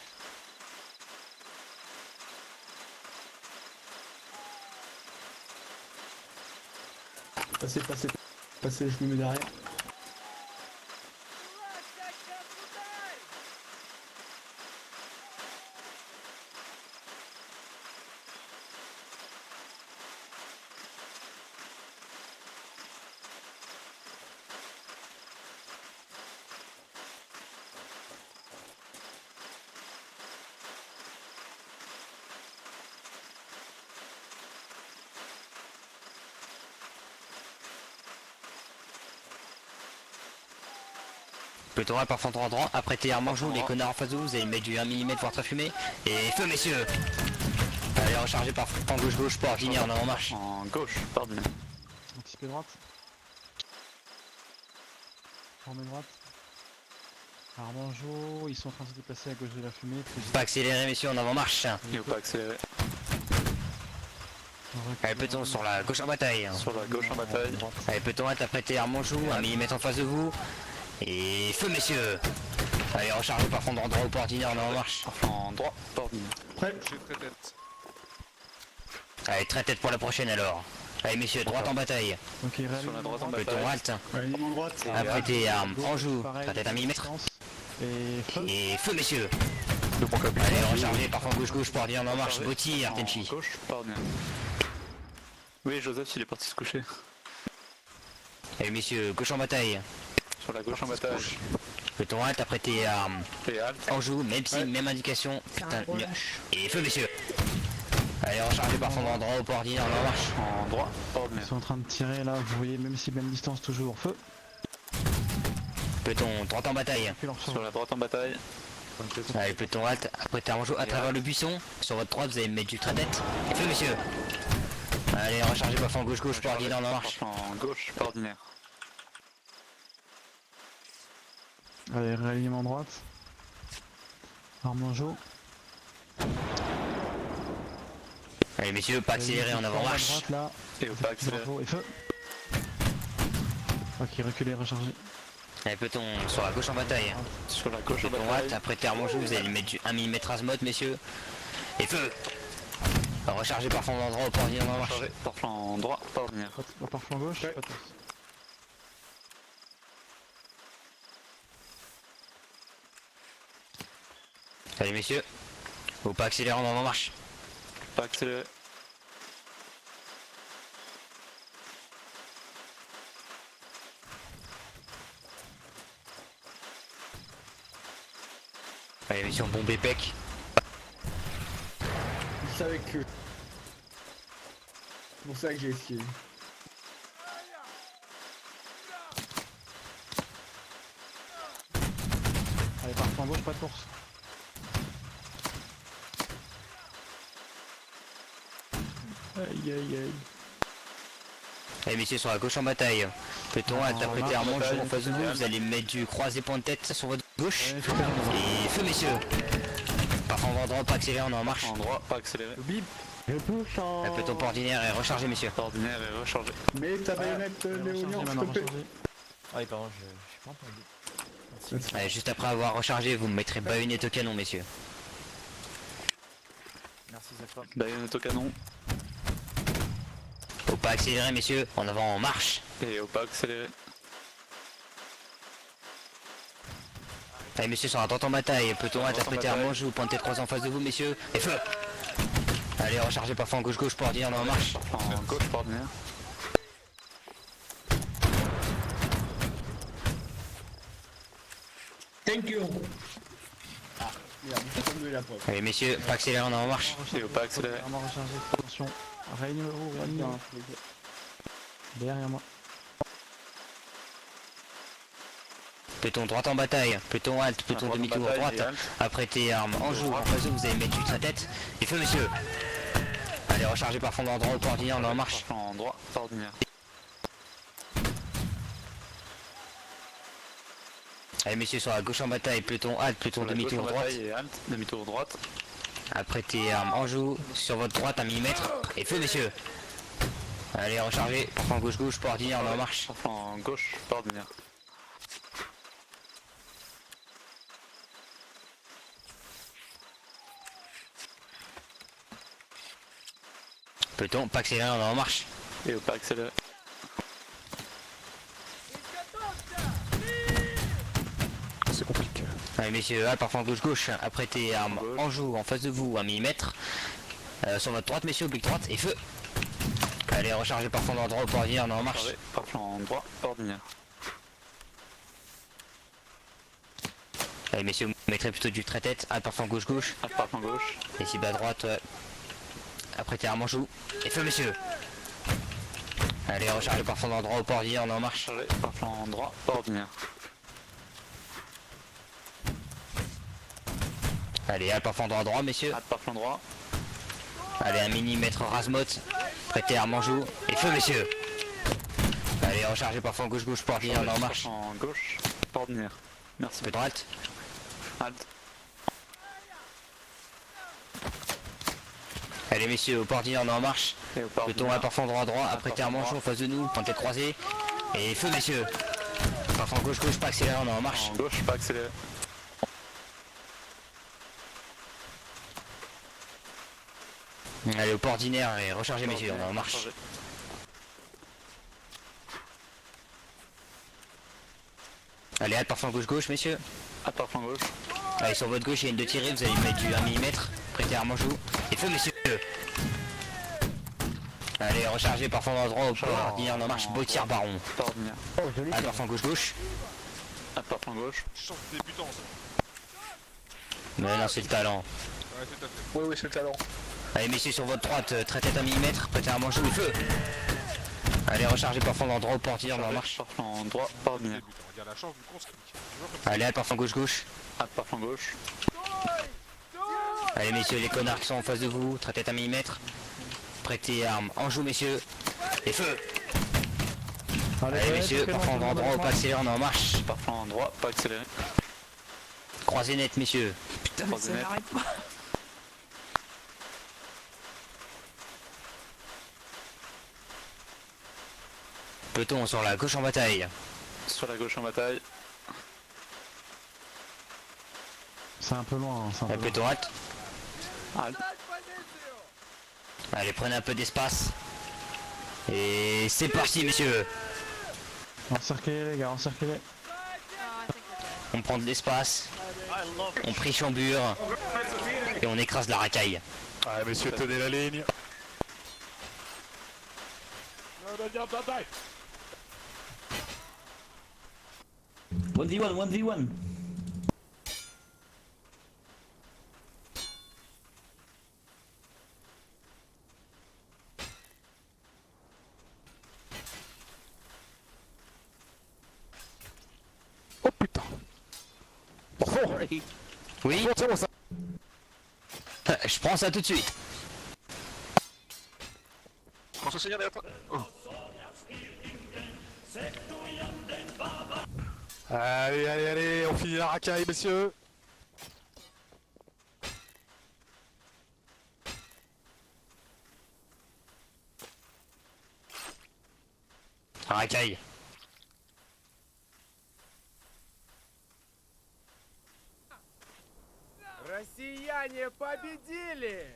Passez, je me mets derrière. Peloton A par fond droit, apprêtez arme en joue, les connards en face de vous, vous allez mettre du 1 mm voire très fumé. Et feu messieurs. Allez recharger par flanc gauche pas ordinaire en avant marche. En gauche, pardon. Anticipé droite. Formé droite. Armangeau, ils sont en train de se déplacer à gauche de la fumée. Pas accélérer messieurs en avant marche. Il faut pas accélérer. Allez peloton sur la gauche en bataille. Sur la gauche en bataille. Allez peloton A, apprêtez arme en joue, 1 mm en face de vous. Et feu messieurs. Allez recharger par fond droit au port ordinaire en avant marche. En droit, pas ordinaire. Prêt. J'ai très tête. Allez très tête pour la prochaine alors. Allez messieurs, droite en bataille. Ok, Sur la droite en bataille. Peloton halte. Alignement droite. Apprêtez arme en joue, très tête 1 mm. Et feu messieurs. Allez recharger par fond gauche pour ordinaire en avant marche. Beau tir Tenchi. Gauche, pas ordinaire. Oui, Joseph, il est parti se coucher. Allez messieurs, gauche en bataille. Sur la gauche en bataille. Peloton halte, apprêtez arme Et halte. en joue, même si, même indication. Putain, et feu messieurs. Allez recharger par fond droit au port ordinaire en marche. En droit, pas Ils ordinaire. sont en train de tirer là, vous voyez, même si même distance toujours. Feu. Peloton droite en bataille. Sur la droite en bataille. Allez peloton halte, apprêtez arme en joue à travers le buisson. Sur votre droite vous allez mettre du tête. Et feu messieurs. Allez recharger par fond gauche pour ordinaire en marche. En gauche, pas ordinaire. Allez, réalignement droite. Armangeau. Allez messieurs, pas accélérer en avant marche. Droite, là. Et faut pas accélérer. Et feu. Ok, reculer, recharger. Allez peloton sur la gauche en bataille. Sur la gauche en Peloton bataille. halte, apprêtez arme en joue, vous allez mettre du 1 mm azimuth messieurs. Et feu. Recharger par fond droit au port ordinaire en marche. Chargé par flanc droit, pas ordinaire. Par flanc gauche. Pas tous. Allez messieurs, faut pas accélérer en avant marche. Pas accélérer. Allez mission bombe épec. Je savais que. C'est pour ça que j'ai essayé. Allez, par flanc gauche, pas de course. Aïe aïe aïe. Allez messieurs sur la gauche en bataille. Peloton halte, apprêtez arme en joue en face de vous, vous allez mettre du croisé point de tête sur votre gauche. Et feu messieurs. Par fond droit, pas accélérer, on est en marche. En droit, pas accélérer. Bip. Je touche en. Le peloton pas ordinaire et rechargé messieurs. Pas ordinaire et rechargé. Mais ta baïonnette, Léonian, s'il te plaît. Ah oui, pardon, je suis pas entendu. Allez, juste après avoir rechargé, vous me mettrez baïonnette au canon messieurs. Merci Zephyr. Baïonnette au canon. Faut pas accélérer messieurs, en avant en marche. Et faut pas accélérer. Allez messieurs sur la droite en bataille, peloton halte, apprêtez arme en joue, point de tête 3 en face de vous messieurs. Et feu. Allez rechargez par fond gauche pour ordinaire, on est en marche. En gauche, pas ordinaire. Thank you. Ah, merde, il faut tomber la pointe. Allez messieurs, pas accélérer, on est en marche. Et faut pas accélérer. Arme rechargé, attention. Réalignement. Derrière moi. Peloton droite en bataille, peloton halte, peloton demi-tour droite, apprêtez arme en joue, en face de vous allez mettre du tête. Et feu messieurs. Allez recharger par fond droit au port ordinaire, on est en marche. En droit, pas ordinaire. Allez messieurs sur la gauche en bataille, peloton halte, peloton demi-tour droite. Et halte, demi-tour droite. Apprêtez arme en joue, sur votre droite 1 mm. Et feu messieurs. Allez, rechargez. Parfum gauche-gauche pour ordinaire, on est en marche. Parfum gauche, pas ordinaire. Peut-on pas accélérer, on est en marche. Et au pas accéléré. C'est compliqué. Allez messieurs, parfum gauche-gauche. Apprêtez armes en joue en face de vous, 1 mm. Sur votre droite messieurs, oblique droite et feu. Allez, rechargez parfum dans le droit pour ordinaire, on est en marche. Parfum droit, ordinaire. Allez messieurs, vous mettrez plutôt du trait-tête, parfum gauche-gauche. Parfum gauche. Et cible à droite, apprêtez armes en joue et feu messieurs. Allez, rechargez parfum dans le droit au port ordinaire, on est en marche. Parfum droit, ordinaire. Allez, parfum droit messieurs. Parfum droit. Allez, 1 mm Rasmot, prêtez armes en joue et feu messieurs. Allez, rechargez parfum gauche-gauche pour ordinaire, on est en marche. Parfum gauche, ordinaire. Merci. Peu droite. Halt. Allez messieurs, au port ordinaire, on est en marche. Peut-on parfum droit, apprêtez armes en joue en face de nous, pointez croisée. Et feu messieurs. Parfum gauche-gauche, pas accéléré, on est en marche. Gauche, pas accéléré. Allez au port ordinaire et rechargez messieurs, on est en marche. Allez, parfum gauche-gauche messieurs. Parfum gauche. Allez, sur votre gauche il y a une de tirée, vous allez mettre du 1 mm, prêtez armes en joue et feu messieurs. Allez, rechargez parfum droit au port ordinaire, on est en marche, beau tir baron. Parfum gauche-gauche. Parfum gauche. Mais non, c'est le talent. Ouais, tout à fait. Oui, c'est le talent. Allez messieurs, sur votre droite, traitez 1 mm, prêtez armes en joue et feu. Allez, rechargez parfum droit au port ordinaire, on est en marche. Parfum droit, ordinaire. Allez, parfum gauche-gauche. Parfum gauche. Allez messieurs, les connards qui sont en face de vous, traitez 1 mm. Prêtez armes en joue messieurs. Et feu. Allez messieurs, parfum droit au pas accéléré, on est en marche. Parfum droit, pas accéléré. Croisez net messieurs. Putain, mais ça n'arrête pas. Peloton sur la gauche en bataille. Sur la gauche en bataille. C'est un peu loin. C'est un peu loin. Peloton halt. Allez, prenez un peu d'espace. Et c'est parti messieurs. Encerclez les gars, encerclez. On prend de l'espace. On préchambure. Et on écrase la racaille. Allez messieurs, tenez la ligne. 1v1, 1v1. Oh putain. Oui. Je prends ça tout de suite. François Seigneur derrière toi. Oh. Allez, allez, allez, on finit la racaille, messieurs. Racaille. Россияне победили!